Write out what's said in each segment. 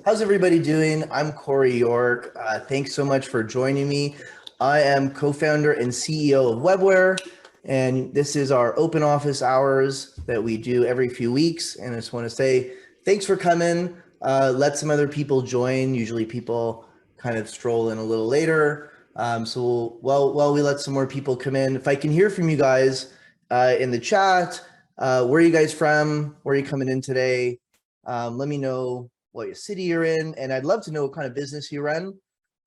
How's everybody doing? I'm Cory York. Thanks so much for joining me. I am co-founder and CEO of Webware, and this is our open office hours that we do every few weeks. And I just want to say thanks for coming. Let some other people join. Usually people kind of stroll in a little later. While we let some more people come in, if I can hear from you guys in the chat, where are you guys from? Where are you coming in today? Let me know what city you're in, and I'd love to know what kind of business you run,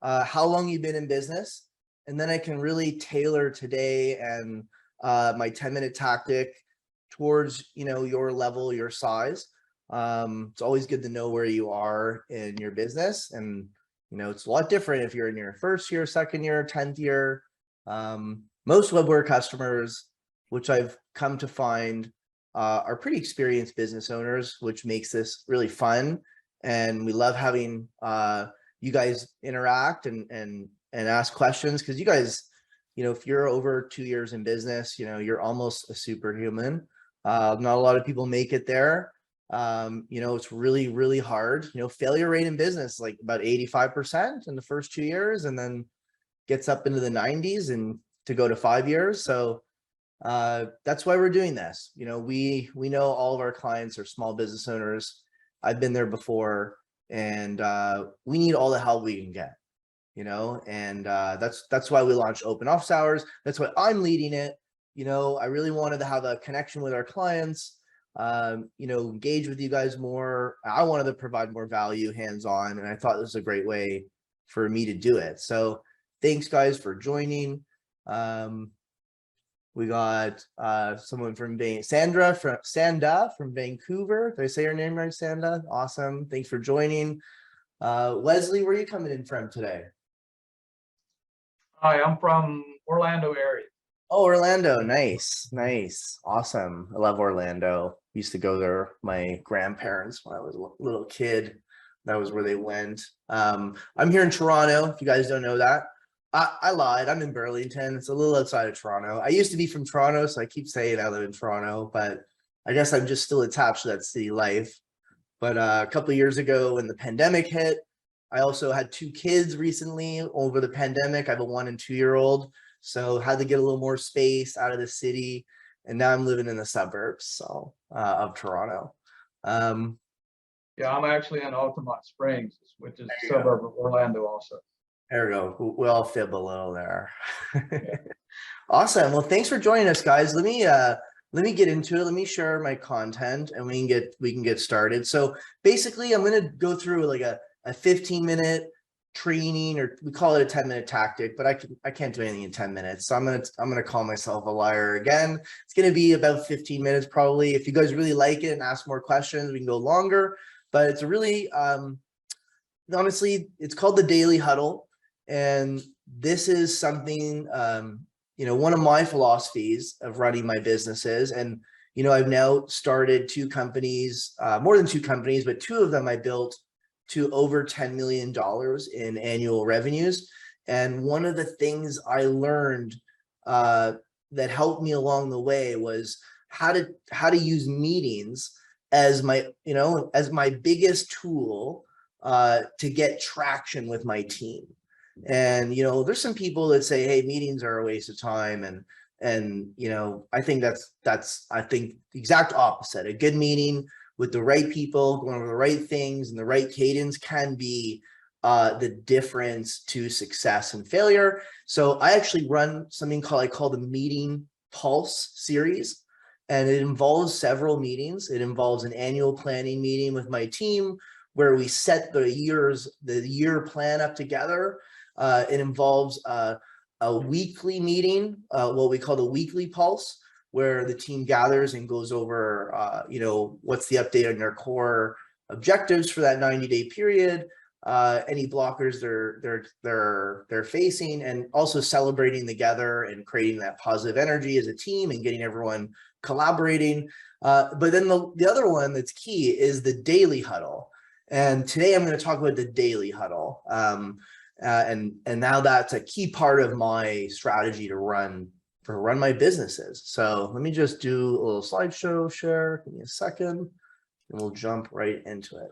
how long you've been in business, and then I can really tailor today and my 10-minute tactic towards your level, your size. It's always good to know where you are in your business, and it's a lot different if you're in your first year, second year, 10th year. Most Webware customers, which I've come to find, are pretty experienced business owners, which makes this really fun. And we love having you guys interact and ask questions, because you guys, if you're over 2 years in business, you're almost a superhuman. Not a lot of people make it there. It's really, really hard. Failure rate in business, like about 85% in the first 2 years, and then gets up into the 90s and to go to 5 years. So that's why we're doing this. We know all of our clients are small business owners. I've been there before, and we need all the help we can get, and that's why we launched open office hours. That's why I'm leading it. I really wanted to have a connection with our clients, engage with you guys more. I wanted to provide more value hands-on, and I thought this was a great way for me to do it. So thanks guys for joining. We got someone from Sanda from Vancouver. Did I say your name right, Sanda? Awesome. Thanks for joining. Wesley, where are you coming in from today? Hi, I'm from Orlando area. Oh, Orlando. Nice. Nice. Awesome. I love Orlando. Used to go there. My grandparents, when I was a little kid, that was where they went. I'm here in Toronto, if you guys don't know that. I lied. I'm in Burlington. It's a little outside of Toronto. I used to be from Toronto, so I keep saying I live in Toronto, but I guess I'm just still attached to that city life. But a couple of years ago when the pandemic hit, I also had 2 kids recently over the pandemic. I have a 1 and 2-year-old, so had to get a little more space out of the city. And now I'm living in the suburbs of Toronto. Yeah, I'm actually in Altamont Springs, which is a suburb of Orlando also. There we go. We all fib a little there. Yeah. Awesome. Well, thanks for joining us, guys. Let me get into it. Let me share my content, and we can get started. So basically, I'm going to go through like a 15-minute training, or we call it a 10-minute tactic, but I can't do anything in 10 minutes. So I'm gonna call myself a liar again. It's going to be about 15 minutes probably. If you guys really like it and ask more questions, we can go longer. But it's a really honestly, it's called the Daily Huddle. And this is something, one of my philosophies of running my businesses. And, I've now started 2 companies, more than 2 companies, but 2 of them I built to over $10 million in annual revenues. And one of the things I learned that helped me along the way was how to use meetings as my biggest tool to get traction with my team. And there's some people that say, hey, meetings are a waste of time, and I think that's the exact opposite. A good meeting with the right people, going over the right things and the right cadence can be the difference to success and failure. So I actually run something I call the Meeting Pulse series, and it involves several meetings. It involves an annual planning meeting with my team where we set the year plan up together. It involves a weekly meeting, what we call the weekly pulse, where the team gathers and goes over, what's the update on their core objectives for that 90-day period, any blockers they're facing, and also celebrating together and creating that positive energy as a team and getting everyone collaborating. But then the other one that's key is the Daily Huddle. And today I'm going to talk about the Daily Huddle. And now that's a key part of my strategy to run my businesses. So let me just do a little slideshow share. Give me a second, and we'll jump right into it.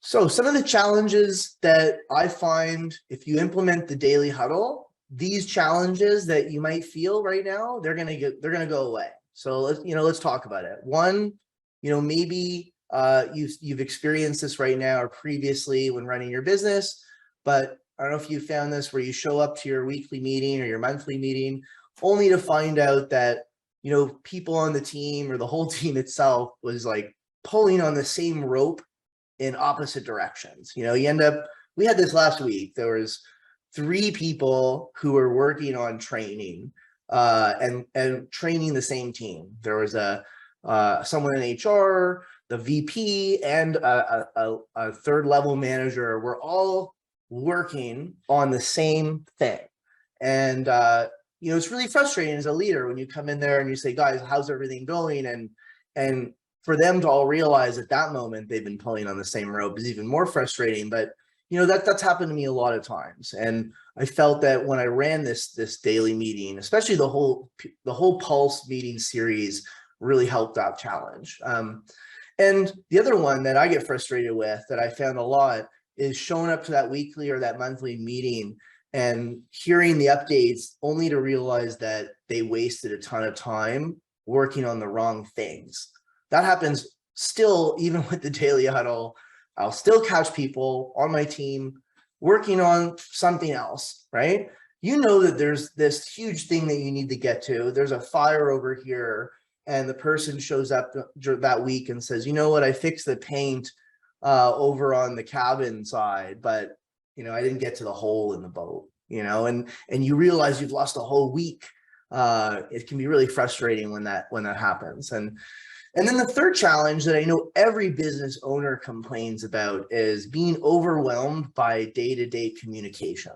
So some of the challenges that I find if you implement the daily huddle, these challenges that you might feel right now, they're gonna go away. So let's talk about it. One, maybe you've experienced this right now or previously when running your business, but I don't know if you found this where you show up to your weekly meeting or your monthly meeting only to find out that people on the team or the whole team itself was like pulling on the same rope in opposite directions. You end up, we had this last week, there was 3 people who were working on training and training the same team. There was someone in HR, the VP, and a third level manager were all working on the same thing. And it's really frustrating as a leader when you come in there and you say, guys, how's everything going? And for them to all realize at that moment they've been pulling on the same rope is even more frustrating. But that's happened to me a lot of times, and I felt that when I ran this daily meeting, especially the whole Pulse meeting series, really helped that challenge. And the other one that I get frustrated with that I found a lot is showing up to that weekly or that monthly meeting and hearing the updates only to realize that they wasted a ton of time working on the wrong things. That happens still, even with the daily huddle. I'll still catch people on my team working on something else, right? That there's this huge thing that you need to get to. There's a fire over here, and the person shows up that week and says, you know what, I fixed the paint over on the cabin side, but I didn't get to the hole in the boat, and you realize you've lost a whole week. It can be really frustrating when that happens. And then the third challenge that I know every business owner complains about is being overwhelmed by day-to-day communication.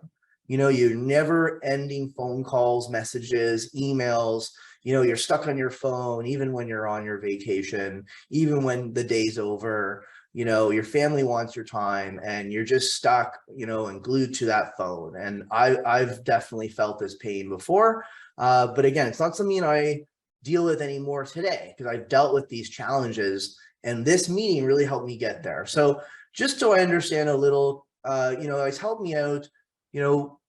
Your never-ending phone calls, messages, emails. You're stuck on your phone even when you're on your vacation, even when the day's over. Your family wants your time and you're just stuck, and glued to that phone. And I've definitely felt this pain before. But again, it's not something I deal with anymore today because I've dealt with these challenges, and this meeting really helped me get there. So just so I understand a little, it's helped me out,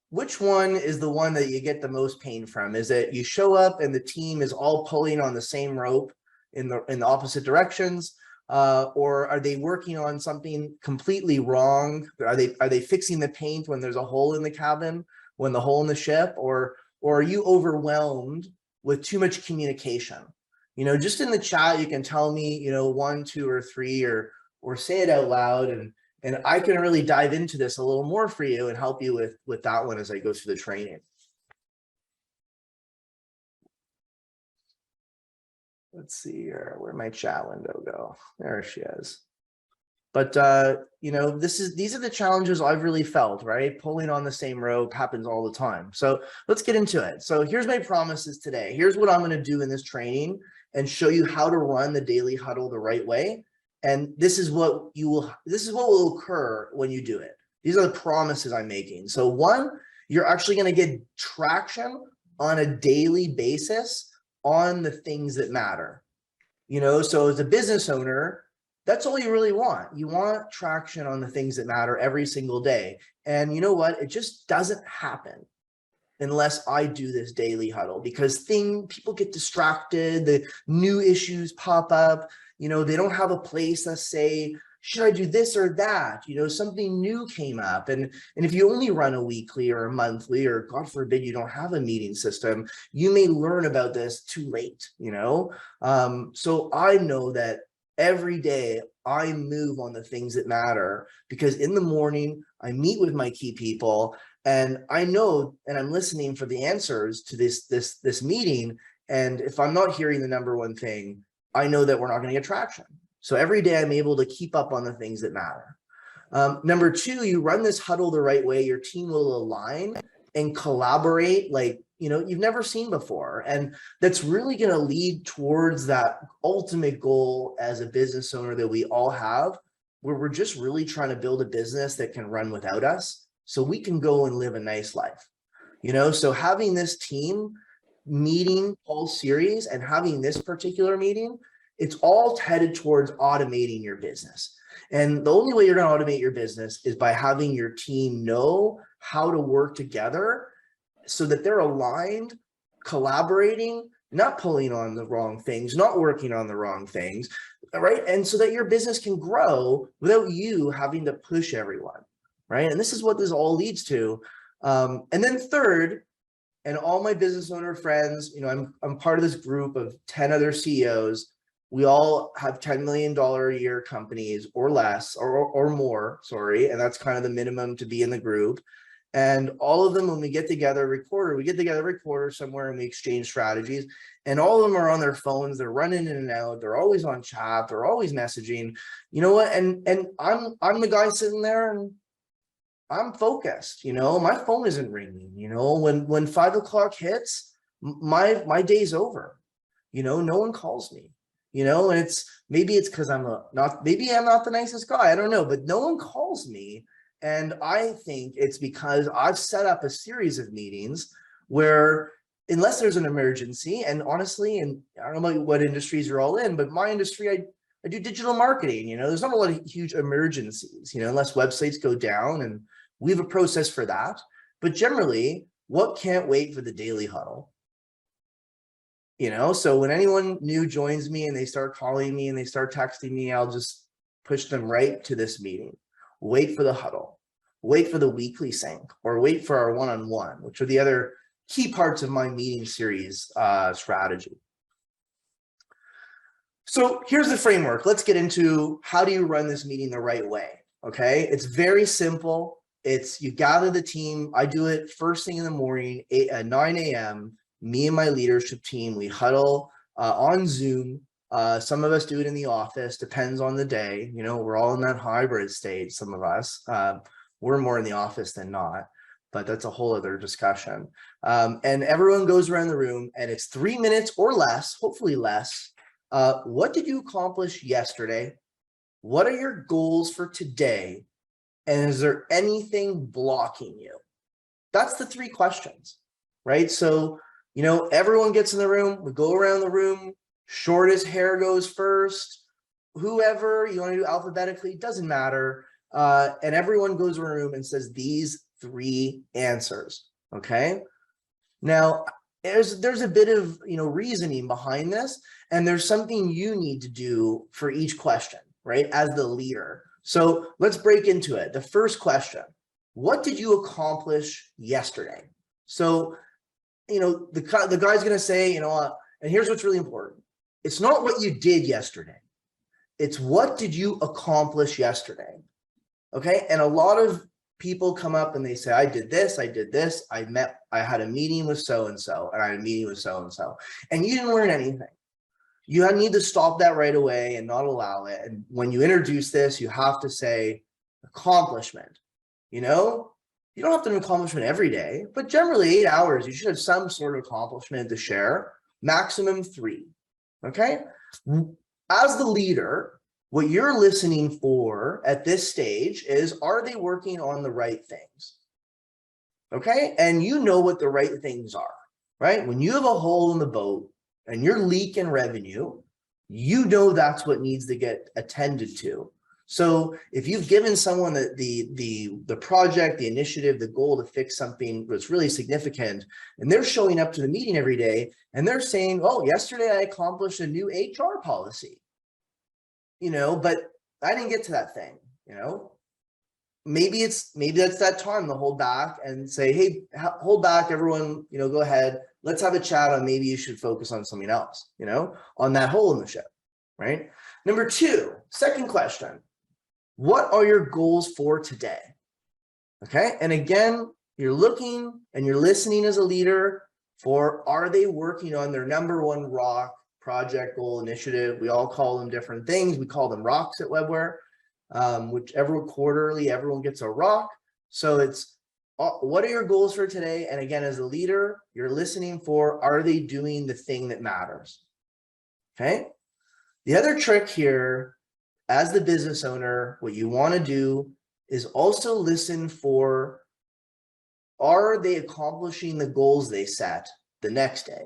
which one is the one that you get the most pain from? Is it you show up and the team is all pulling on the same rope in the opposite directions? Or are they working on something completely wrong? Are they fixing the paint when there's a hole in the cabin, when the hole in the ship, or are you overwhelmed with too much communication? Just in the chat, you can tell me, 1, 2, or 3, or say it out loud, and I can really dive into this a little more for you and help you with that one as I go through the training. Let's see here, where'd my chat window go? There she is. But these are the challenges I've really felt, right? Pulling on the same rope happens all the time. So let's get into it. So here's my promises today. Here's what I'm going to do in this training and show you how to run the daily huddle the right way. And this is what will occur when you do it. These are the promises I'm making. So 1, you're actually going to get traction on a daily basis on the things that matter. So as a business owner, that's all you really want. You want traction on the things that matter every single day. And you know what? It just doesn't happen unless I do this daily huddle, because people get distracted, the new issues pop up, they don't have a place to say, should I do this or that? Something new came up. And if you only run a weekly or a monthly, or God forbid, you don't have a meeting system, you may learn about this too late, So I know that every day I move on the things that matter, because in the morning I meet with my key people and I know, and I'm listening for the answers to this meeting. And if I'm not hearing the number one thing, I know that we're not going to get traction. So every day I'm able to keep up on the things that matter. Number 2, you run this huddle the right way, your team will align and collaborate like you've never seen before. And that's really going to lead towards that ultimate goal as a business owner that we all have, where we're just really trying to build a business that can run without us so we can go and live a nice life. So having this team meeting whole series and having this particular meeting, it's all headed towards automating your business. And the only way you're going to automate your business is by having your team know how to work together so that they're aligned, collaborating, not pulling on the wrong things, not working on the wrong things, right? And so that your business can grow without you having to push everyone, right? And this is what this all leads to. And then third, and all my business owner friends, you know, I'm part of this group of 10 other CEOs. We all have $10 million a year companies or less or more, sorry. And that's kind of the minimum to be in the group. And all of them, when we get together every quarter somewhere and we exchange strategies, and all of them are on their phones. They're running in and out. They're always on chat. They're always messaging, you know what? And I'm the guy sitting there and I'm focused, you know, my phone isn't ringing, you know, when 5 o'clock hits, my day's over, you know, no one calls me, you know, and maybe it's because maybe I'm not the nicest guy. I don't know, but no one calls me. And I think it's because I've set up a series of meetings where, unless there's an emergency, and honestly, and I don't know what industries you're all in, but my industry, I do digital marketing, you know, there's not a lot of huge emergencies, you know, unless websites go down, and we have a process for that. But generally, what can't wait for the daily huddle? You know, so when anyone new joins me and they start calling me and they start texting me, I'll just push them right to this meeting. Wait for the huddle, wait for the weekly sync, or wait for our one-on-one, which are the other key parts of my meeting series strategy. So here's the framework. Let's get into how do you run this meeting the right way. Okay, it's very simple. You gather the team. I do it first thing in the morning, 9 a.m. Me and my leadership team, we huddle on Zoom. Some of us do it in the office, depends on the day. You know, we're all in that hybrid stage, some of us. We're more in the office than not, but that's a whole other discussion. And everyone goes around the room and it's 3 minutes or less, hopefully less. What did you accomplish yesterday? What are your goals for today? And is there anything blocking you? That's the 3 questions, right? So, you know, everyone gets in the room, we go around the room, shortest hair goes first, whoever you want to do alphabetically, doesn't matter. And everyone goes around the room and says these 3 answers, okay? Now, there's a bit of, you know, reasoning behind this, and there's something you need to do for each question, right, as the leader. So let's break into it. The first question, what did you accomplish yesterday? So, you know, the guy's going to say, you know, and here's what's really important. It's not what you did yesterday. It's what did you accomplish yesterday? Okay. And a lot of people come up and they say, I did this, I had a meeting with so-and-so, and I had a meeting with so-and-so, and you didn't learn anything. You need to stop that right away and not allow it. And when you introduce this, you have to say accomplishment. You know, you don't have to have an accomplishment every day, but generally 8 hours, you should have some sort of accomplishment to share, maximum 3. Okay. As the leader, what you're listening for at this stage is, are they working on the right things? Okay. And you know what the right things are, right? When you have a hole in the boat and you're leaking revenue, you know that's what needs to get attended to. So if you've given someone the project, the initiative, the goal to fix something that's really significant, and they're showing up to the meeting every day and they're saying, oh, yesterday I accomplished a new HR policy, you know, but I didn't get to that thing, you know, maybe that's that time to hold back and say, hey, hold back, everyone, you know, go ahead. Let's have a chat on maybe you should focus on something else, you know, on that hole in the ship, right? Number 2, second question. What are your goals for today? Okay. And again, you're looking and you're listening as a leader for, are they working on their number 1 rock, project, goal, initiative? We all call them different things. We call them rocks at Webware, whichever quarterly, everyone gets a rock. So it's, what are your goals for today? And again, as a leader, you're listening for, are they doing the thing that matters? Okay. The other trick here, as the business owner, what you want to do is also listen for, are they accomplishing the goals they set the next day?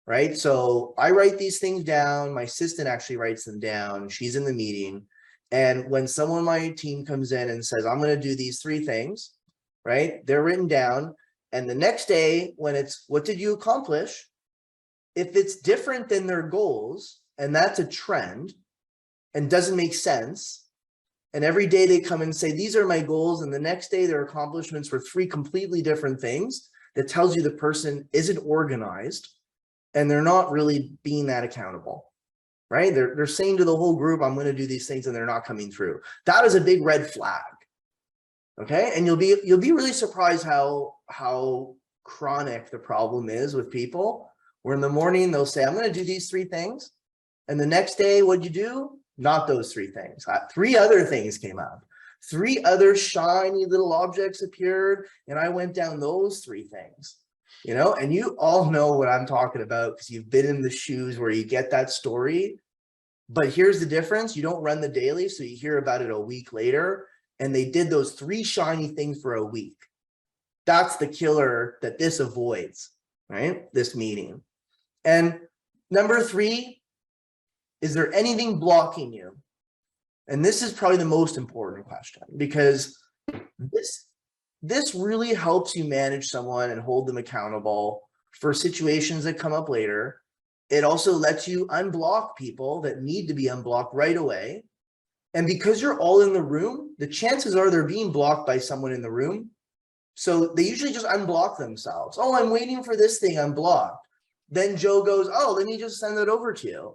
Right. So I write these things down. My assistant actually writes them down. She's in the meeting. And when someone on my team comes in and says, I'm going to do these 3 things, right? They're written down. And the next day, when it's, what did you accomplish? If it's different than their goals, and that's a trend and doesn't make sense, and every day they come and say, these are my goals, and the next day their accomplishments were 3 completely different things, that tells you the person isn't organized and they're not really being that accountable, right? They're saying to the whole group, I'm going to do these things, and they're not coming through. That is a big red flag. Okay. And you'll be really surprised how chronic the problem is with people, where in the morning they'll say, I'm going to do these 3 things. And the next day, what'd you do? Not those 3 things. 3 other things came up. 3 other shiny little objects appeared, and I went down those 3 things, you know, and you all know what I'm talking about because you've been in the shoes where you get that story. But here's the difference. You don't run the daily, so you hear about it a week later, and they did those 3 shiny things for a week. That's the killer that this avoids, right? This meeting. And number 3, is there anything blocking you? And this is probably the most important question, because this really helps you manage someone and hold them accountable for situations that come up later. It also lets you unblock people that need to be unblocked right away. And because you're all in the room, the chances are they're being blocked by someone in the room. So they usually just unblock themselves. Oh, I'm waiting for this thing, I'm blocked. Then Joe goes, oh, let me just send it over to you.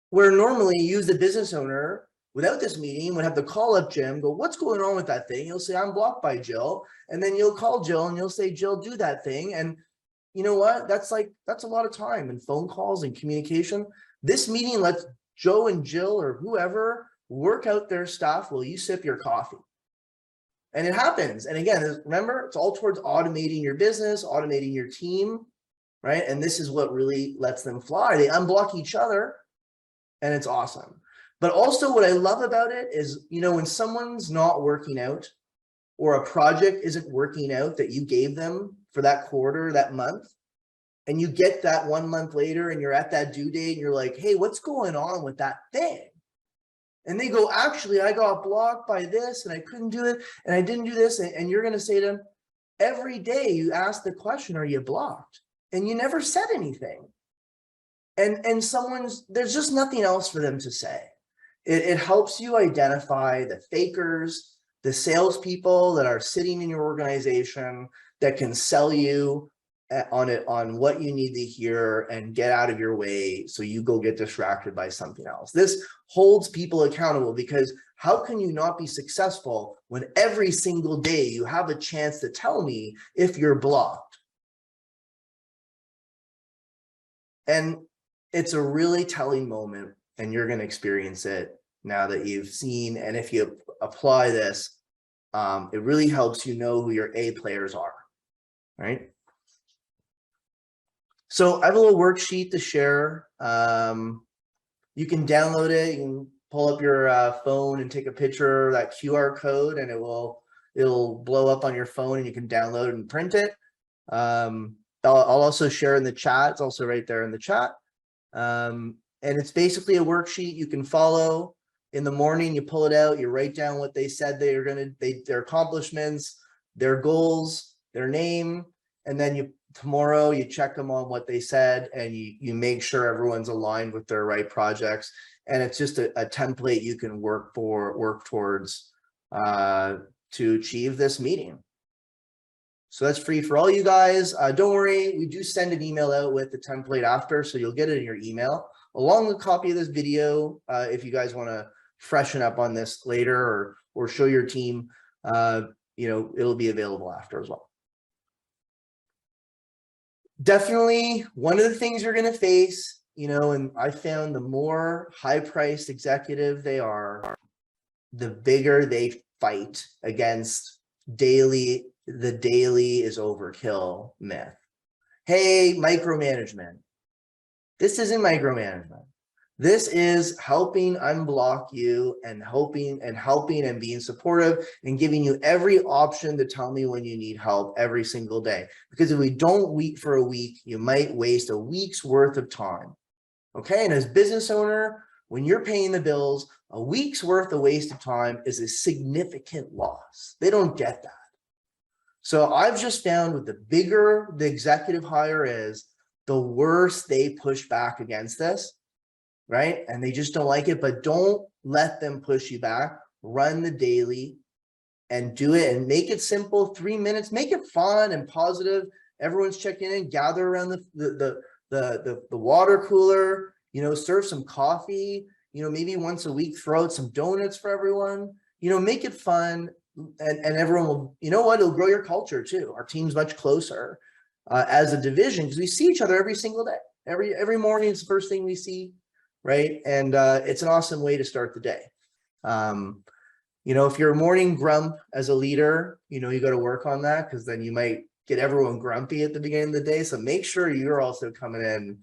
Where normally you, as the business owner, without this meeting, would have to call up Jim, go, what's going on with that thing? He'll say, I'm blocked by Jill. And then you'll call Jill and you'll say, Jill, do that thing. And you know what? That's a lot of time and phone calls and communication. This meeting lets Joe and Jill or whoever work out their stuff while you sip your coffee. And it happens. And again, remember, it's all towards automating your business, automating your team, right? And this is what really lets them fly. They unblock each other, and it's awesome. But also what I love about it is, you know, when someone's not working out or a project isn't working out that you gave them for that quarter, that month, and you get that 1 month later and you're at that due date and you're like, hey, what's going on with that thing? And they go, actually, I got blocked by this and I couldn't do it and I didn't do this. And you're going to say to them, every day you ask the question, are you blocked? And you never said anything. And there's just nothing else for them to say. It helps you identify the fakers, the salespeople that are sitting in your organization that can sell you on what you need to hear and get out of your way so you go get distracted by something else. This holds people accountable, because how can you not be successful when every single day you have a chance to tell me if you're blocked? And it's a really telling moment, and you're going to experience it now that you've seen. And if you apply this, it really helps you know who your A players are, right? So I have a little worksheet to share. You can download it. You can pull up your phone and take a picture of that QR code, and it'll blow up on your phone, and you can download and print it. I'll also share in the chat. It's also right there in the chat. And it's basically a worksheet you can follow. In the morning, you pull it out, you write down what they said their accomplishments, their goals, their name, and then tomorrow you check them on what they said, and you make sure everyone's aligned with their right projects. And it's just a template you can work towards to achieve this meeting. So that's free for all you guys. Don't worry, we do send an email out with the template after, so you'll get it in your email along with a copy of this video. If you guys want to freshen up on this later or show your team, you know, it'll be available after as well. Definitely one of the things you're going to face, you know, and I found the more high-priced executive they are, the bigger they fight against the daily is overkill myth. Hey, micromanagement. This isn't micromanagement. This is helping unblock you and helping and being supportive and giving you every option to tell me when you need help every single day. Because if we don't wait for a week, you might waste a week's worth of time. Okay. And as business owner, when you're paying the bills, A week's worth of wasted time is a significant loss. They don't get that. So I've just found with the bigger the executive hire is, the worse they push back against this, right? And they just don't like it, but don't let them push you back. Run the daily and do it and make it simple, 3 minutes, make it fun and positive. Everyone's checking in, gather around the water cooler, you know, serve some coffee, you know, maybe once a week, throw out some donuts for everyone, you know, make it fun. And everyone will, you know what, it'll grow your culture too. Our team's much closer as a division because we see each other every single day. Every morning is the first thing we see, right? And it's an awesome way to start the day. You know, if you're a morning grump as a leader, you know, you got to work on that because then you might get everyone grumpy at the beginning of the day. So make sure you're also coming in,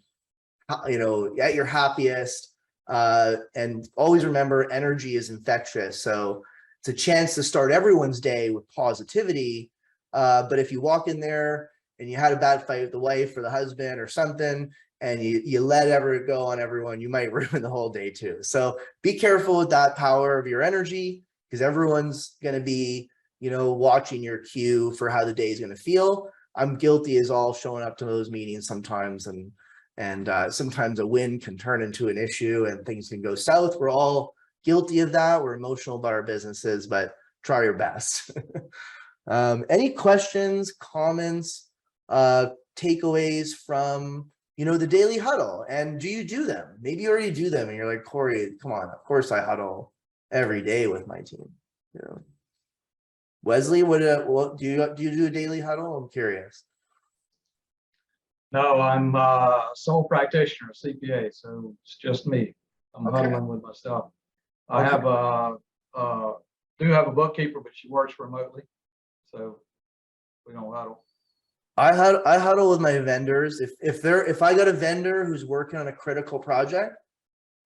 you know, at your happiest. And always remember, energy is infectious. So it's a chance to start everyone's day with positivity. But if you walk in there and you had a bad fight with the wife or the husband or something, and you let it go on everyone, you might ruin the whole day too. So be careful with that power of your energy, because everyone's going to be, you know, watching your cue for how the day is going to feel. I'm guilty as all showing up to those meetings sometimes, and sometimes a win can turn into an issue and things can go south. We're all guilty of that. We're emotional about our businesses, but try your best. Any questions, comments, takeaways from, you know, the daily huddle? And do you do them? Maybe you already do them and you're like, Cory, come on, of course I huddle every day with my team. You know, Wesley, what do you do a daily huddle? I'm curious. No, I'm a sole practitioner, CPA, so it's just me. I'm huddling with myself. I have do have a bookkeeper, but she works remotely, so we don't huddle. I huddle with my vendors. If I got a vendor who's working on a critical project,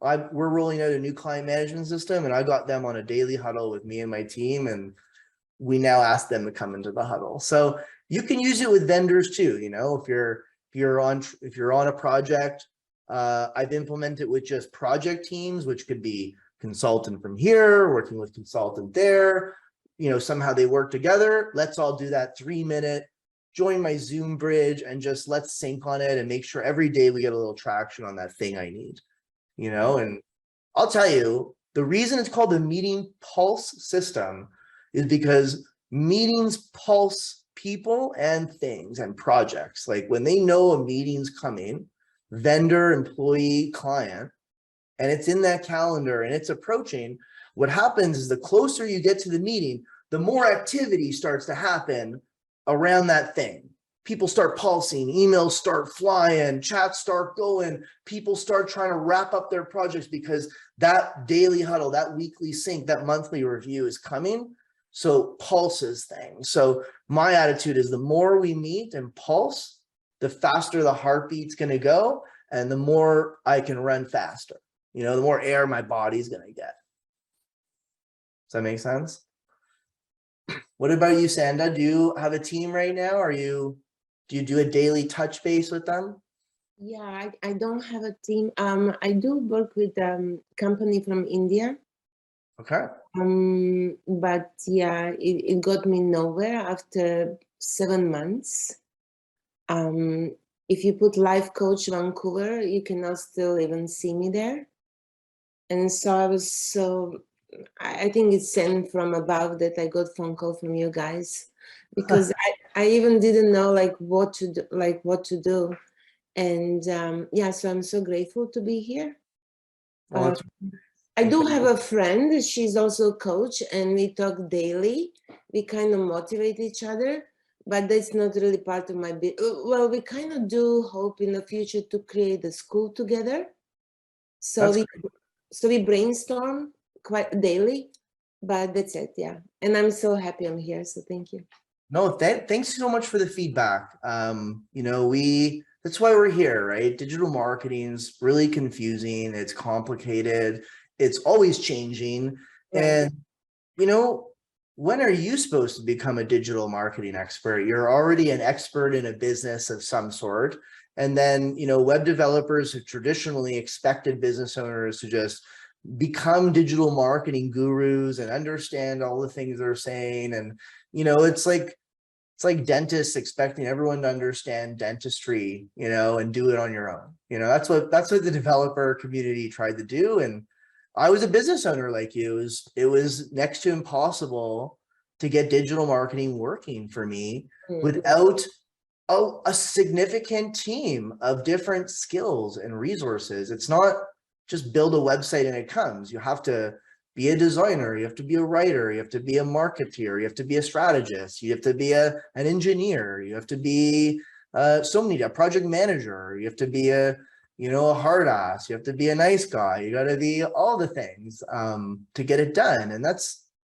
we're rolling out a new client management system, and I got them on a daily huddle with me and my team, and we now ask them to come into the huddle. So you can use it with vendors too. You know, if you're on a project, I've implemented with just project teams, which could be consultant from here working with consultant there. You know, somehow they work together. Let's all do that 3-minute. Join my Zoom bridge and just let's sync on it and make sure every day we get a little traction on that thing I need. You know, and I'll tell you, the reason it's called the meeting pulse system is because meetings pulse people and things and projects. Like when they know a meeting's coming, vendor, employee, client, and it's in that calendar and it's approaching, what happens is the closer you get to the meeting, the more activity starts to happen around that thing. People start pulsing, emails start flying, chats start going, people start trying to wrap up their projects because that daily huddle, that weekly sync, that monthly review is coming. So pulses things. So my attitude is the more we meet and pulse, the faster the heartbeat's going to go and the more I can run faster. You know, the more air my body's going to get. Does that make sense? What about you, Sanda? Do you have a team right now? Do you do a daily touch base with them? Yeah, I don't have a team. I do work with a company from India. Okay. But yeah, it got me nowhere after 7 months. If you put life coach Vancouver, you cannot still even see me there. And so I think it's sent from above that I got phone call from you guys, because I even didn't know what to do. And yeah, so I'm so grateful to be here. Well, I do have a friend, she's also a coach, and we talk daily. We kind of motivate each other, but that's not really part of my well, we kind of do hope in the future to create a school together. So we brainstorm quite daily, but that's it, yeah. And I'm so happy I'm here, so thank you. No, thanks so much for the feedback. You know, that's why we're here, right? Digital marketing is really confusing. It's complicated. It's always changing. Right. And, you know, when are you supposed to become a digital marketing expert? You're already an expert in a business of some sort. And then, you know, web developers have traditionally expected business owners to just become digital marketing gurus and understand all the things they're saying. And, it's like dentists expecting everyone to understand dentistry, and do it on your own. That's what the developer community tried to do. And I was a business owner like you. It was next to impossible to get digital marketing working for me without a significant team of different skills and resources. It's not just build a website and it comes. You have to be a designer, you have to be a writer, you have to be a marketeer, you have to be a strategist, you have to be an engineer, you have to be a project manager, you have to be a hard ass, you have to be a nice guy, you got to be all the things to get it done. And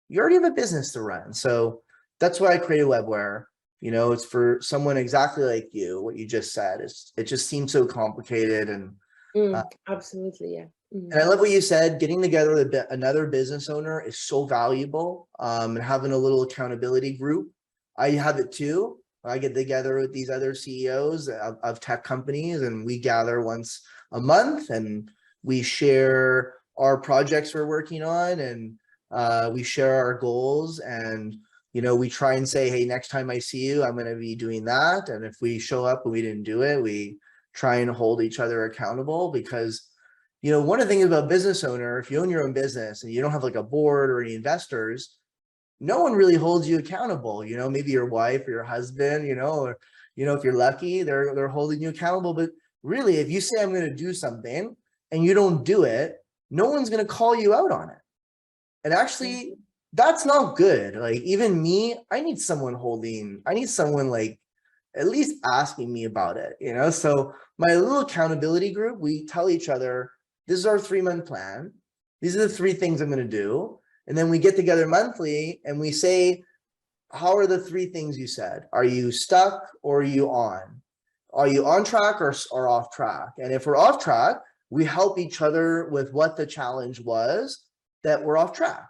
you already have a business to run. So that's why I created Webware. It's for someone exactly like you. What you just said it just seems so complicated. And absolutely, yeah. And I love what you said. Getting together with another business owner is so valuable. And having a little accountability group. I have it too. I get together with these other CEOs of tech companies, and we gather once a month, and we share our projects we're working on, and we share our goals. And we try and say, hey, next time I see you, I'm going to be doing that. And if we show up and we didn't do it, we try and hold each other accountable. Because one of the things about business owner, if you own your own business and you don't have like a board or any investors, no one really holds you accountable. Maybe your wife or your husband, or if you're lucky, they're holding you accountable. But really, if you say I'm going to do something and you don't do it, no one's going to call you out on it. And actually, that's not good. Like, even me, I need someone like at least asking me about it, So my little accountability group, we tell each other, this is our 3-month plan. These are the 3 things I'm going to do. And then we get together monthly and we say, how are the 3 things you said? Are you stuck or are you on? Are you on track or off track? And if we're off track, we help each other with what the challenge was that we're off track.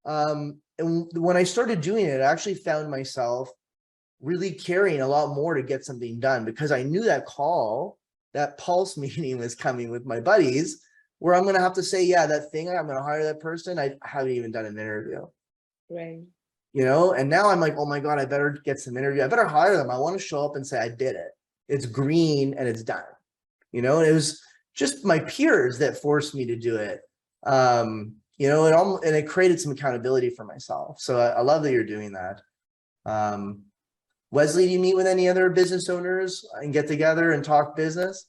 And when I started doing it, I actually found myself really caring a lot more to get something done, because I knew that pulse meeting was coming with my buddies, where I'm going to have to say, yeah, that thing, I'm going to hire that person. I haven't even done an interview. Right. And now I'm like, oh my God, I better get some interview. I better hire them. I want to show up and say, I did it. It's green and it's done. And it was just my peers that forced me to do it. And it created some accountability for myself. So I love that you're doing that. Wesley, do you meet with any other business owners and get together and talk business?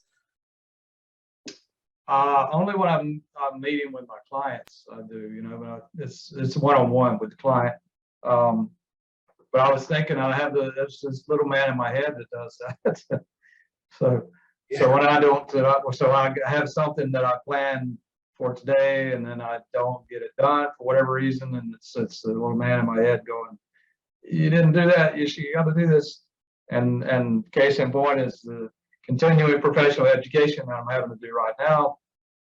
Only when I'm meeting with my clients, I do, but it's one-on-one with the client. But I was thinking there's this little man in my head that does that. So when I have something that I plan for today and then I don't get it done for whatever reason, and it's the little man in my head going, you didn't do that, you got to do this. And case in point is the continuing professional education that I'm having to do right now,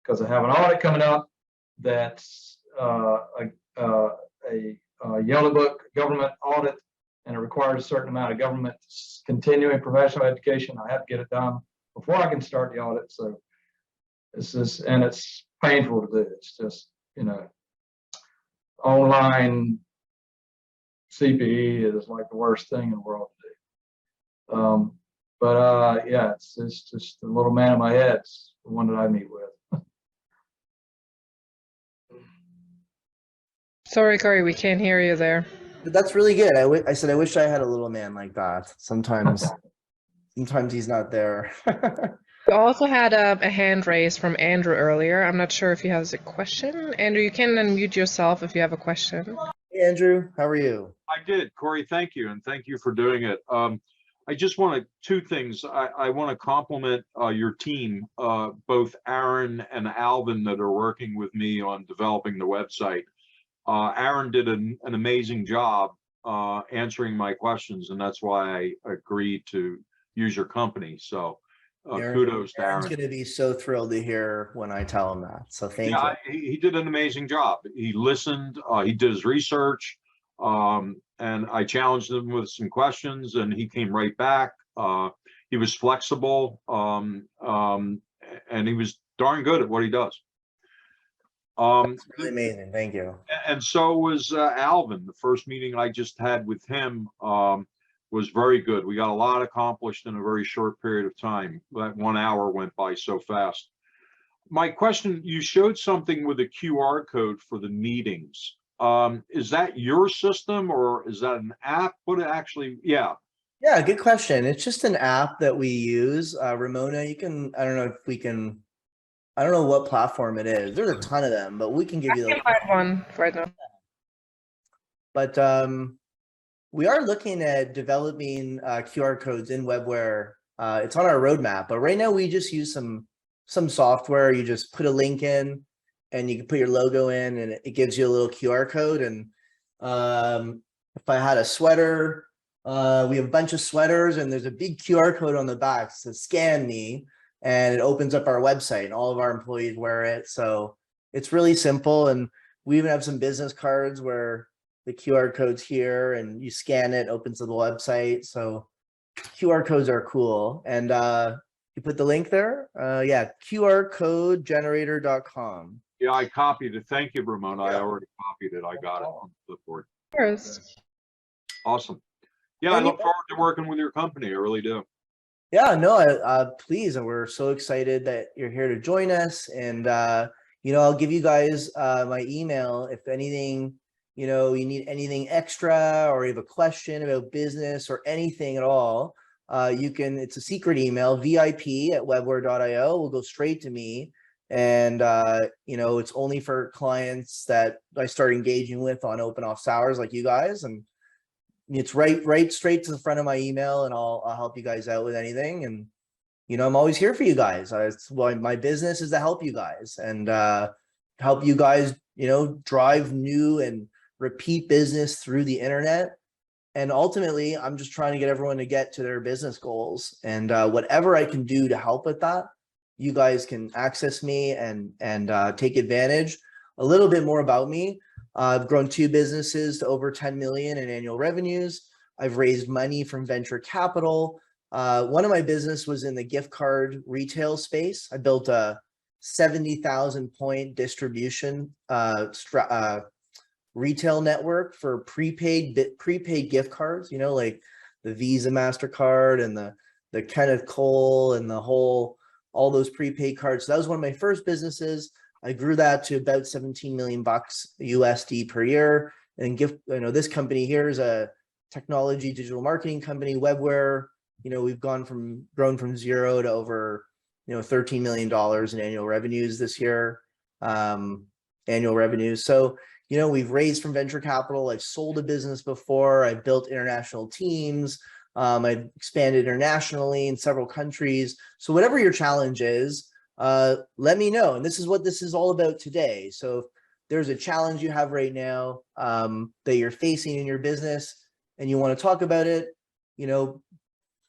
because I have an audit coming up that's a yellow book government audit, and it requires a certain amount of government continuing professional education. I have to get it done before I can start the audit. So it's painful to do. It's just, online CPE is like the worst thing in the world to do. Yeah, it's just the little man in my head. It's the one that I meet with. Sorry, Cory, we can't hear you there. But that's really good. I said, I wish I had a little man like that. Sometimes he's not there. We also had a hand raised from Andrew earlier. I'm not sure if he has a question. Andrew, you can unmute yourself if you have a question. Hey, Andrew, how are you? I did, Cory. Thank you, and thank you for doing it. I just wanted 2 things. I want to compliment your team, both Aaron and Alvin, that are working with me on developing the website. Aaron did an amazing job answering my questions, and that's why I agreed to use your company. So kudos to Aaron. Aaron's going to be so thrilled to hear when I tell him that. So thank you. He did an amazing job. He listened, he did his research, and I challenged him with some questions, and he came right back. He was flexible, and he was darn good at what he does. It's really amazing. Thank you. And so was Alvin. The first meeting I just had with him was very good. We got a lot accomplished in a very short period of time. That 1 hour went by so fast. My question, you showed something with a QR code for the meetings. Is that your system or is that an app? What actually, yeah. Yeah, good question. It's just an app that we use. Ramona, you can, I don't know if we can, I don't know what platform it is. There's a ton of them, but we can give you I the, can find one right now. but we are looking at developing QR codes in Webware. It's on our roadmap, but right now we just use some software. You just put a link in and you can put your logo in and it gives you a little QR code. And if I had a sweater, we have a bunch of sweaters and there's a big QR code on the back that says scan me, and it opens up our website and all of our employees wear it. So it's really simple. And we even have some business cards where the QR code's here and you scan it, opens to the website. So QR codes are cool. And you put the link there. Yeah, qrcodegenerator.com. Yeah, I copied it. Thank you, Ramona. I Yeah. already copied it. I got it on the board. Cheers. Awesome. Yeah, I And you- look forward to working with your company. I really do. Yeah, no, please. And we're so excited that you're here to join us. And, I'll give you guys my email if anything, you need anything extra or you have a question about business or anything at all. It's a secret email, vip@webware.io, will go straight to me. And, it's only for clients that I start engaging with on open office hours like you guys. And it's right straight to the front of my email, and I'll help you guys out with anything. And I'm always here for you guys. It's why my business is to help you guys and help you guys, drive new and repeat business through the internet. And ultimately, I'm just trying to get everyone to get to their business goals. And whatever I can do to help with that, you guys can access me and take advantage. A little bit more about me. I've grown 2 businesses to over 10 million in annual revenues. I've raised money from venture capital. One of my business was in the gift card retail space. I built a 70,000 point distribution retail network for prepaid gift cards, like the Visa, MasterCard, and the Kenneth Cole and all those prepaid cards. So that was one of my first businesses. I grew that to about 17 million bucks USD per year. And this company here is a technology digital marketing company, Webware. We've grown from 0 to over, $13 million in annual revenues this year, annual revenues. So, we've raised from venture capital. I've sold a business before. I've built international teams. I've expanded internationally in several countries. So whatever your challenge is, let me know. And this is what this is all about today. So if there's a challenge you have right now that you're facing in your business and you want to talk about it,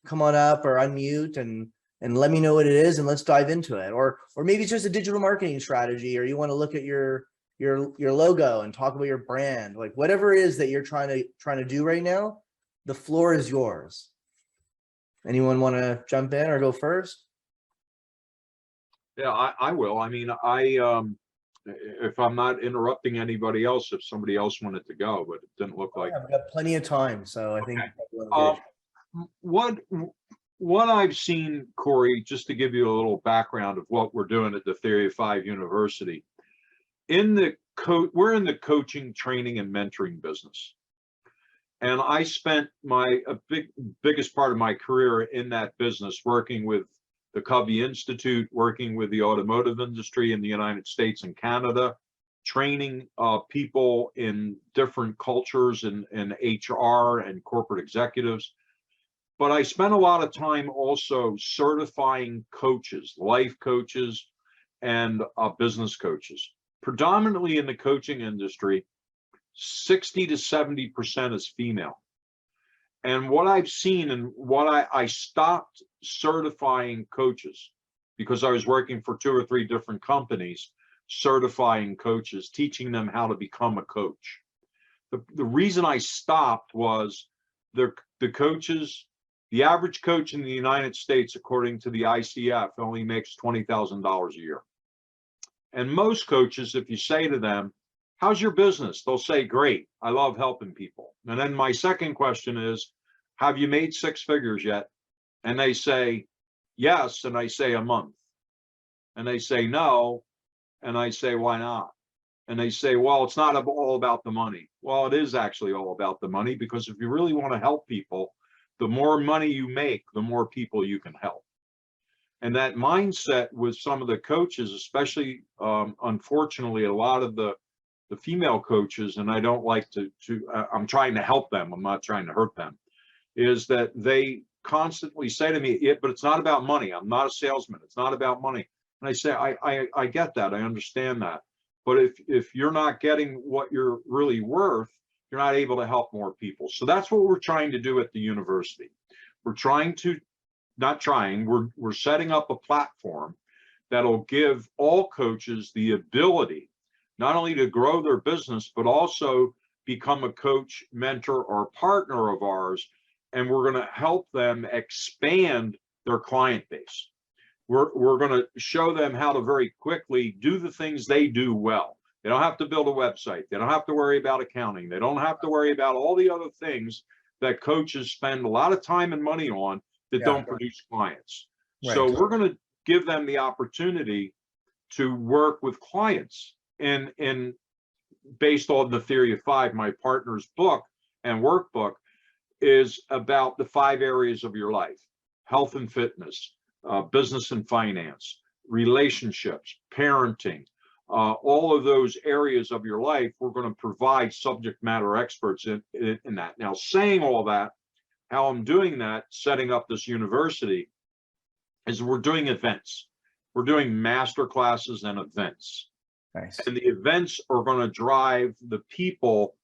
come on up or unmute and let me know what it is and let's dive into it. Or maybe it's just a digital marketing strategy, or you want to look at your logo and talk about your brand, like whatever it is that you're trying to do right now, the floor is yours. Anyone want to jump in or go first? Yeah, I will. I mean, if I'm not interrupting anybody else, if somebody else wanted to go, but it didn't look like. Yeah, we've got plenty of time, so I think. What I've seen, Cory, just to give you a little background of what we're doing at the Theory of Five University, we're in the coaching, training, and mentoring business. And I spent biggest part of my career in that business, working with the Covey Institute, working with the automotive industry in the United States and Canada, training people in different cultures in HR and corporate executives. But I spent a lot of time also certifying coaches, life coaches, and business coaches. Predominantly in the coaching industry, 60 to 70% is female. And what I've seen and what I stopped certifying coaches because I was working for 2 or 3 different companies, certifying coaches, teaching them how to become a coach. The reason I stopped was the coaches, the average coach in the United States, according to the ICF, only makes $20,000 a year. And most coaches, if you say to them, how's your business? They'll say, great. I love helping people. And then my second question is, have you made 6 figures yet? And they say, yes. And I say, a month. And they say, no. And I say, why not? And they say, well, it's not all about the money. Well, it is actually all about the money, because if you really want to help people, the more money you make, the more people you can help. And that mindset with some of the coaches, especially, unfortunately, a lot of the female coaches, and I don't like I'm trying to help them, I'm not trying to hurt them, is that they constantly say to me, yeah, but it's not about money. I'm not a salesman. It's not about money. And I say, I get that. I understand that. But if you're not getting what you're really worth, you're not able to help more people. So that's what we're trying to do at the university. We're we're setting up a platform that'll give all coaches the ability not only to grow their business, but also become a coach, mentor, or partner of ours. And we're going to help them expand their client base. We're going to show them how to very quickly do the things they do well. They don't have to build a website. They don't have to worry about accounting. They don't have to worry about all the other things that coaches spend a lot of time and money on that don't produce clients. Right. So we're going to give them the opportunity to work with clients. And based on the Theory of 5, my partner's book and workbook is about the 5 areas of your life: health and fitness, business and finance, relationships, parenting, all of those areas of your life. We're going to provide subject matter experts in that. Now, saying all that, how I'm doing that, setting up this university, is we're doing events. We're doing master classes and events. Nice. And the events are going to drive the people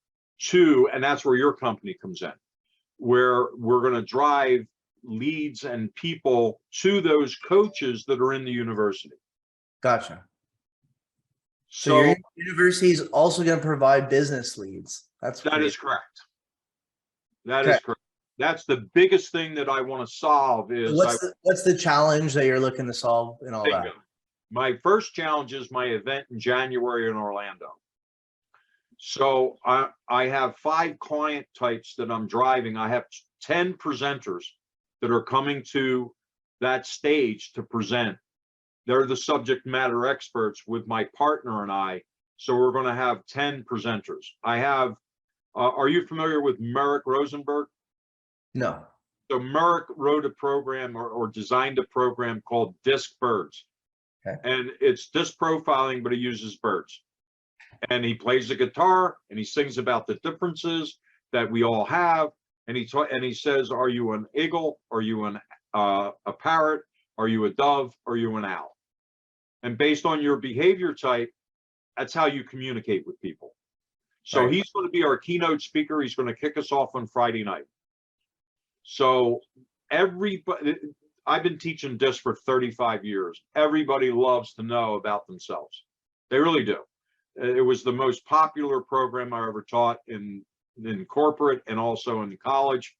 to, and that's where your company comes in, where we're going to drive leads and people to those coaches that are in the university. Gotcha. So So your university is also going to provide business leads. that is correct. That is correct. That's the biggest thing that I want to solve is what's the challenge that you're looking to solve in all that? My first challenge is my event in January in Orlando. So I have 5 client types that I'm driving. I have 10 presenters that are coming to that stage to present. They're the subject matter experts with my partner and I. So we're going to have 10 presenters. I have, are you familiar with Merrick Rosenberg? No. So Merrick wrote a program or designed a program called Disc Birds. Okay. And it's disc profiling, but he uses birds. And he plays the guitar and he sings about the differences that we all have. And he says, are you an eagle? Are you a parrot? Are you a dove? Are you an owl? And based on your behavior type, that's how you communicate with people. So he's going to be our keynote speaker. He's going to kick us off on Friday night. So everybody, I've been teaching disc for 35 years. Everybody loves to know about themselves. They really do. It was the most popular program I ever taught in corporate and also in college.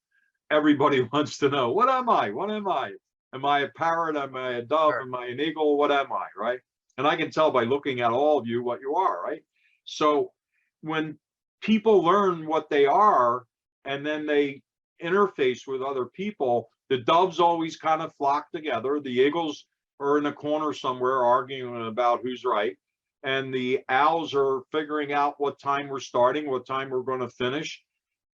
Everybody wants to know, what am I? What am I? Am I a parrot? Am I a dove? Am I an eagle? What am I, right? And I can tell by looking at all of you what you are, right? So when people learn what they are and then they interface with other people, the doves always kind of flock together. The eagles are in a corner somewhere arguing about who's right. And the owls are figuring out what time we're starting, what time we're going to finish.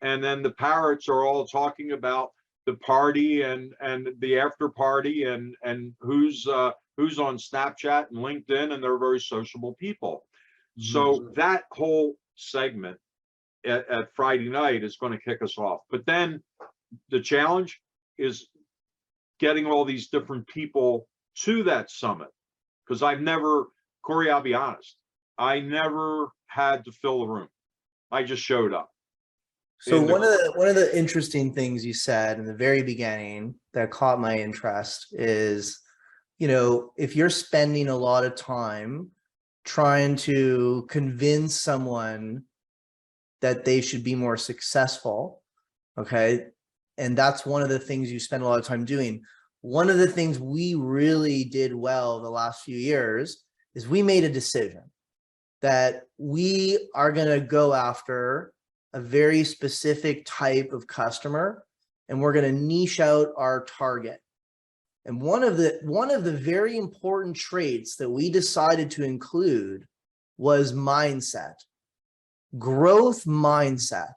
And then the parrots are all talking about the party and the after party and who's on Snapchat and LinkedIn, and they're very sociable people. So that whole segment at Friday night is going to kick us off. But then the challenge is getting all these different people to that summit, because I've never, Cory, I'll be honest, I never had to fill the room. I just showed up. So one of the interesting things you said in the very beginning that caught my interest is, you know, if you're spending a lot of time trying to convince someone that they should be more successful, okay, and that's one of the things you spend a lot of time doing. One of the things we really did well the last few years is we made a decision that we are going to go after a very specific type of customer, and we're going to niche out our target. And one of the very important traits that we decided to include was mindset, growth mindset.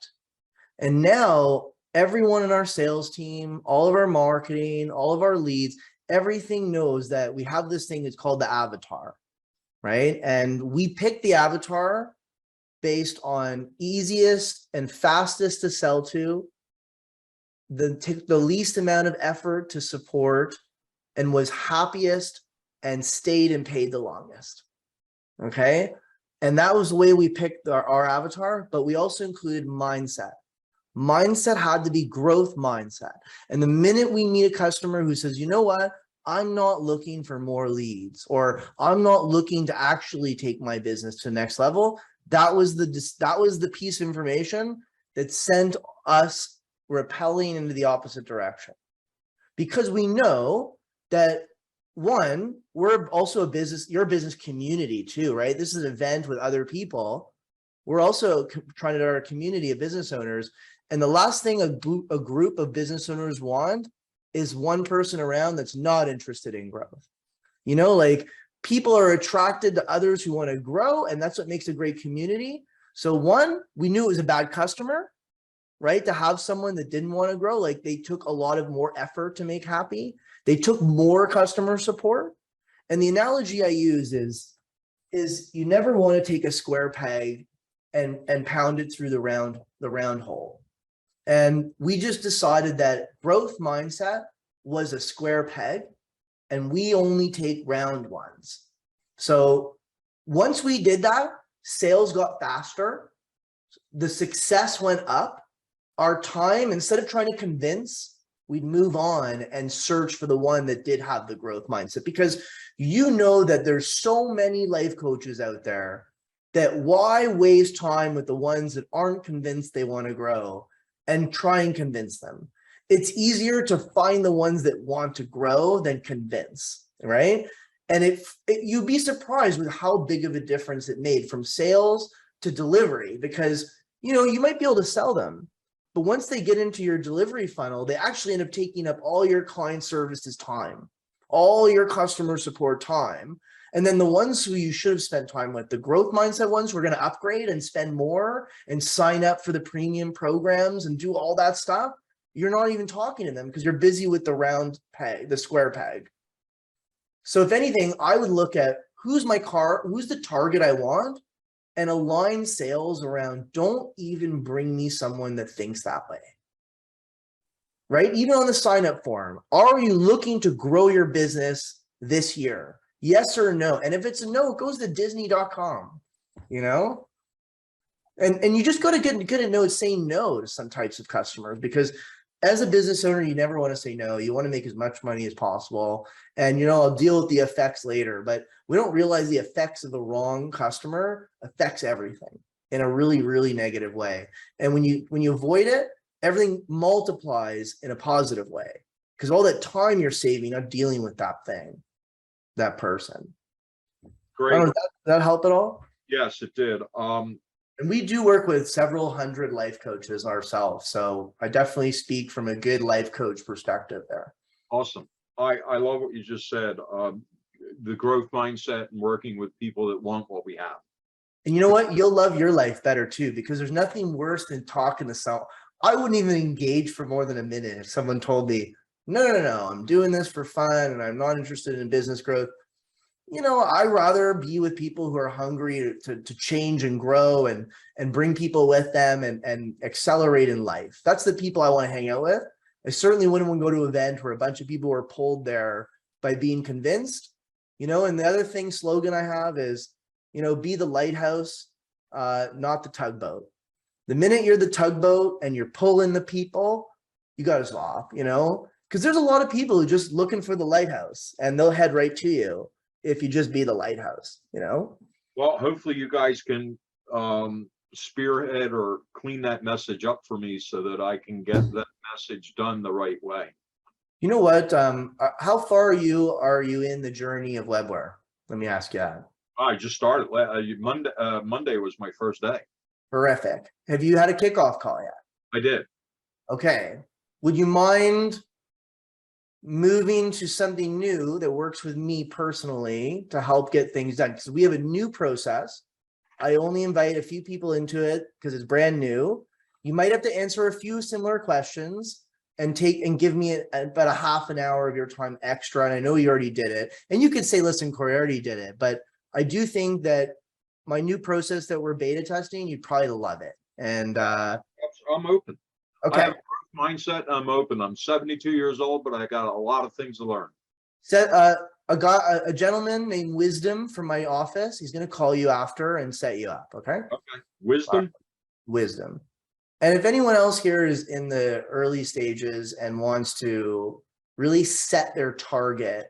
And now everyone in our sales team, all of our marketing, all of our leads, everything knows that we have this thing that's called the avatar, right? And we pick the avatar based on easiest and fastest to sell to, the least amount of effort to support, and was happiest and stayed and paid the longest. Okay. And that was the way we picked our avatar, but we also included mindset. Mindset had to be growth mindset. And the minute we meet a customer who says, you know what, I'm not looking for more leads, or I'm not looking to actually take my business to the next level, that was the piece of information that sent us repelling into the opposite direction. Because we know that, one, we're also you're a business community too, right? This is an event with other people. We're also trying to do our community of business owners. And the last thing a group of business owners want is one person around that's not interested in growth. You know, like, people are attracted to others who want to grow, and that's what makes a great community. So one, we knew it was a bad customer, right? To have someone that didn't want to grow, like, they took a lot of more effort to make happy. They took more customer support. And the analogy I use is you never want to take a square peg and pound it through the round hole. And we just decided that growth mindset was a square peg, and we only take round ones. So once we did that, sales got faster, the success went up, our time, instead of trying to convince, we'd move on and search for the one that did have the growth mindset. Because you know that there's so many life coaches out there that why waste time with the ones that aren't convinced they want to grow and try and convince them? It's easier to find the ones that want to grow than convince, right? And you'd be surprised with how big of a difference it made from sales to delivery, because, you know, you might be able to sell them, but once they get into your delivery funnel, they actually end up taking up all your client services time, all your customer support time. And then the ones who you should have spent time with, the growth mindset ones, we're going to upgrade and spend more and sign up for the premium programs and do all that stuff. You're not even talking to them because you're busy with the round peg, the square peg. So if anything, I would look at who's the target I want, and align sales around, don't even bring me someone that thinks that way. Right? Even on the sign up form, are you looking to grow your business this year? Yes or no? And if it's a no, it goes to disney.com, you know? And you just got to get good at saying no to some types of customers, because as a business owner, you never want to say no. You want to make as much money as possible. And, you know, I'll deal with the effects later, but we don't realize the effects of the wrong customer affects everything in a really, really negative way. And when you avoid it, everything multiplies in a positive way, because all that time you're saving on dealing with that thing, that person. Great. Does that help at all? Yes, it did. And we do work with several hundred life coaches ourselves. So I definitely speak from a good life coach perspective there. Awesome. I love what you just said. The growth mindset and working with people that want what we have. And you know what? You'll love your life better too, because there's nothing worse than talking to someone. I wouldn't even engage for more than a minute if someone told me, no, I'm doing this for fun and I'm not interested in business growth. You know, I'd rather be with people who are hungry to change and grow and bring people with them and accelerate in life. That's the people I want to hang out with. I certainly wouldn't want to go to an event where a bunch of people were pulled there by being convinced, you know. And the other slogan I have is, you know, be the lighthouse, not the tugboat. The minute you're the tugboat and you're pulling the people, you got to stop, you know, because there's a lot of people who are just looking for the lighthouse and they'll head right to you if you just be the lighthouse, you know. Well, hopefully you guys can spearhead or clean that message up for me so that I can get that message done the right way. You know what? How far are you in the journey of Webware? Let me ask you that. I just started Monday was my first day. Terrific. Have you had a kickoff call yet? I did. Okay. Would you mind moving to something new that works with me personally to help get things done? Because we have a new process. I only invite a few people into it because it's brand new. You might have to answer a few similar questions and give me about a half an hour of your time extra. And I know you already did it. And you could say, listen, Cory, I already did it. But I do think that my new process that we're beta testing, you'd probably love it. And I'm open. I okay. have a growth mindset. I'm open. I'm 72 years old, but I got a lot of things to learn. A gentleman named Wisdom from my office. He's going to call you after and set you up. Okay. Okay. Wisdom. Wisdom. And if anyone else here is in the early stages and wants to really set their target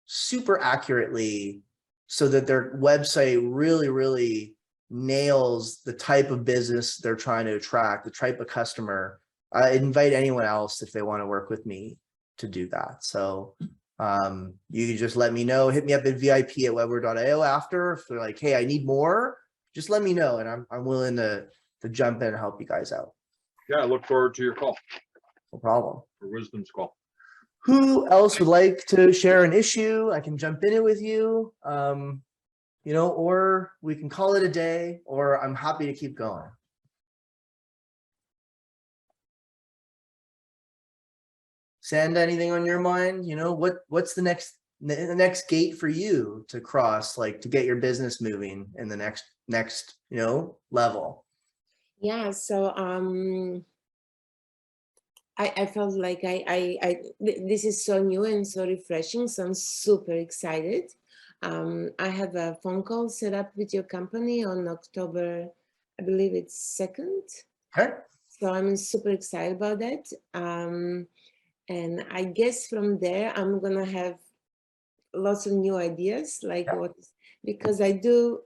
super accurately so that their website really nails the type of business they're trying to attract, the type of customer, I invite anyone else if they want to work with me to do that. So you can just let me know, hit me up at VIP@webware.io after. If they're like, hey, I need more, just let me know. And I'm willing to jump in and help you guys out. Yeah, I look forward to your call. No problem. For Wisdom's call. Who else would like to share an issue? I can jump in it with you, you know, or we can call it a day, or I'm happy to keep going. Sand, anything on your mind? You know, what's the next gate for you to cross, like to get your business moving in the next you know, level? Yeah, so I felt like this is so new and so refreshing, so I'm super excited. I have a phone call set up with your company on October, I believe it's 2nd. Okay. So I'm super excited about that. And I guess from there, I'm gonna have lots of new ideas, like what, because I do,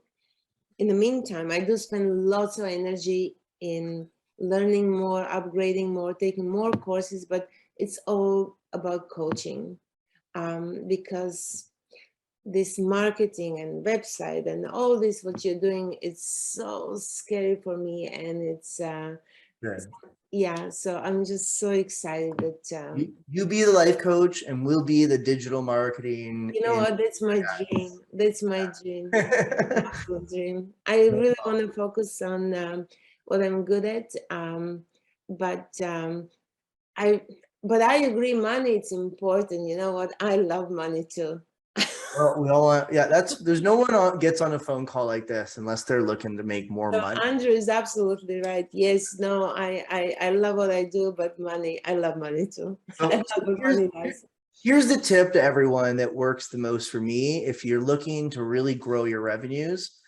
in the meantime, I do spend lots of energy in learning more, upgrading more, taking more courses, but it's all about coaching, because this marketing and website and all this, what you're doing, it's so scary for me. And it's, Good. yeah, so I'm just so excited that, You be the life coach and we'll be the digital marketing. you know what, that's my dream. That's my dream. Absolute dream. I really want to focus on what I'm good at. But I agree, money it's important. You know what? I love money too. Well, we all want, yeah, there's no one gets on a phone call like this unless they're looking to make more So money. Andrew is absolutely right. Yes, no, I love what I do, but money, I love money too. So, I love what money does. Here's the tip to everyone that works the most for me. If you're looking to really grow your revenues,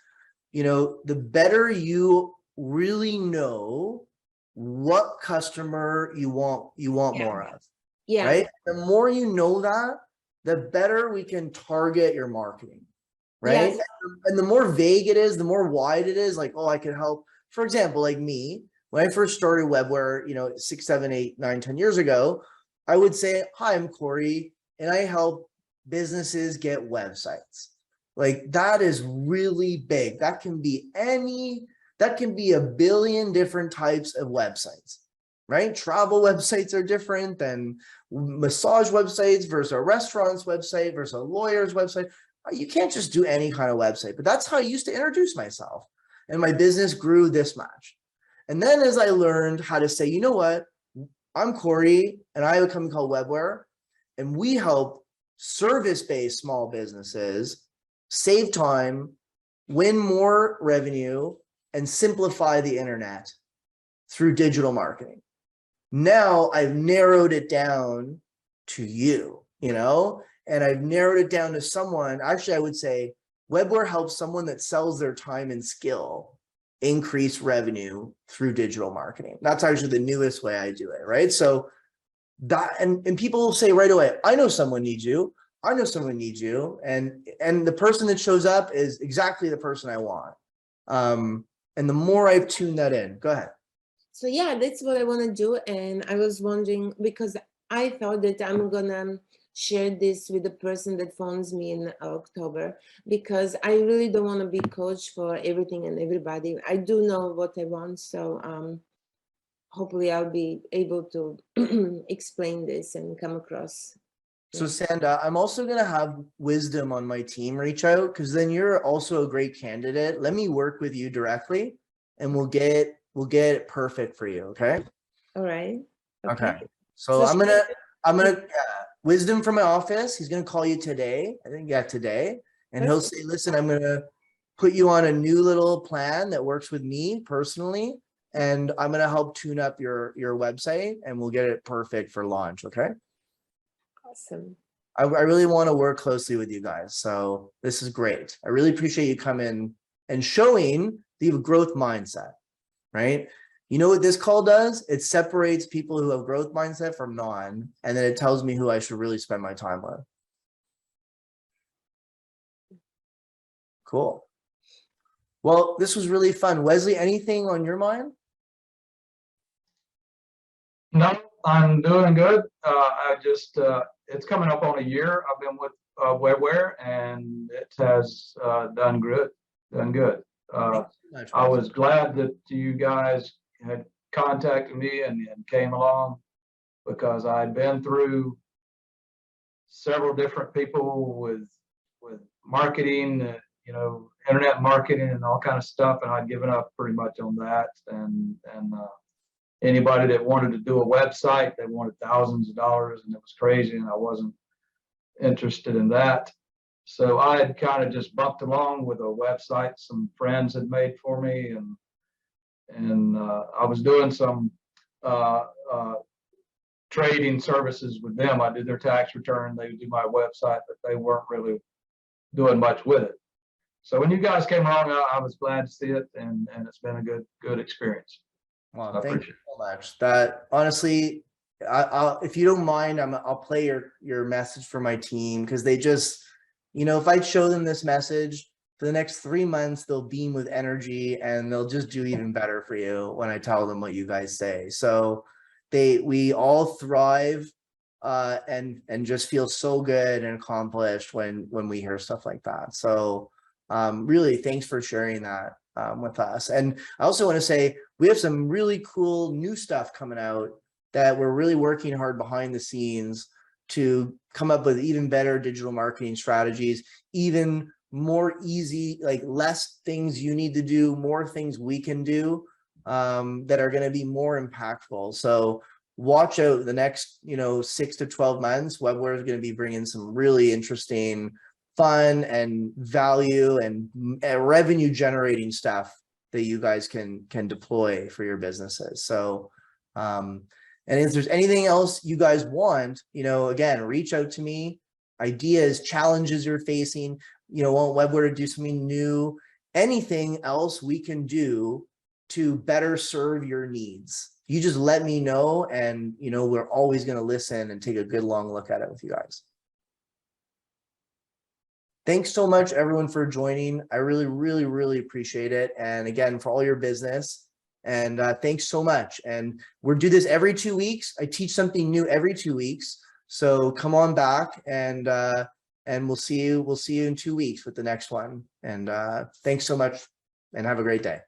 you know, the better you really know what customer you want more of, Yeah. right? The more you know that, the better we can target your marketing, right? Yes. And the more vague it is, the more wide it is, like, oh, I can help. For example, like me, when I first started Webware, you know, 6, 7, 8, 9, 10 years ago, I would say, hi, I'm Cory, and I help businesses get websites. Like that is really big. That can be a billion different types of websites, right? Travel websites are different than massage websites versus a restaurant's website versus a lawyer's website. You can't just do any kind of website, but that's how I used to introduce myself. And my business grew this much. And then as I learned how to say, you know what, I'm Cory and I have a company called Webware, and we help service-based small businesses save time, win more revenue, and simplify the internet through digital marketing. Now I've narrowed it down to you, you know, and I've narrowed it down to someone. Actually, I would say Webware helps someone that sells their time and skill increase revenue through digital marketing. That's actually the newest way I do it, right? So that, and people will say right away, I know someone needs you. I know someone needs you. And the person that shows up is exactly the person I want. And the more I've tuned that in, go ahead. So yeah, that's what I want to do. And I was wondering, because I thought that I'm gonna share this with the person that phones me in October, because I really don't want to be coach for everything and everybody. I do know what I want, so hopefully I'll be able to explain this and come across. So Sanda, I'm also going to have Wisdom on my team reach out, because then you're also a great candidate. Let me work with you directly and we'll get it perfect for you. Okay. All right. Okay. So I'm gonna Wisdom from my office. He's gonna call you today. I think today. And he'll say, listen, I'm gonna put you on a new little plan that works with me personally. And I'm gonna help tune up your website and we'll get it perfect for launch. Okay. Awesome. I really want to work closely with you guys. So this is great. I really appreciate you coming and showing the growth mindset, right? You know what this call does? It separates people who have growth mindset from non, and then it tells me who I should really spend my time with. Cool. Well, this was really fun. Wesley, anything on your mind? No, I'm doing good. I just, it's coming up on a year. I've been with Webware, and it has done good. Thanks so much, I Wesley. was glad that you guys had contacted me and came along, because I'd been through several different people with marketing, internet marketing and all kind of stuff, and I'd given up pretty much on that. And anybody that wanted to do a website, they wanted thousands of dollars, and it was crazy, and I wasn't interested in that. So I had kind of just bumped along with a website some friends had made for me, and I was doing some trading services with them. I did their tax return, they would do my website, but they weren't really doing much with it. So when you guys came along, I was glad to see it, and it's been a good experience. Well, thank you so much. That honestly, I'll if you don't mind, I'll play your message for my team, because they just, if I show them this message for the next 3 months, they'll beam with energy and they'll just do even better for you when I tell them what you guys say. So we all thrive and just feel so good and accomplished when we hear stuff like that. So really, thanks for sharing that with us. And I also want to say we have some really cool new stuff coming out that we're really working hard behind the scenes to come up with even better digital marketing strategies, even more easy, like less things you need to do, more things we can do that are going to be more impactful. So watch out the next 6 to 12 months. Webware is going to be bringing some really interesting, fun and value and revenue generating stuff that you guys can deploy for your businesses. So and if there's anything else you guys want, again, reach out to me. Ideas, challenges you're facing, want Webware to do something new, anything else we can do to better serve your needs. You just let me know, and we're always going to listen and take a good long look at it with you guys. Thanks so much, everyone, for joining. I really, really, really appreciate it. And again, for all your business. And thanks so much. And we'll do this every 2 weeks. I teach something new every 2 weeks. So come on back, and we'll see you in 2 weeks with the next one. And thanks so much, and have a great day.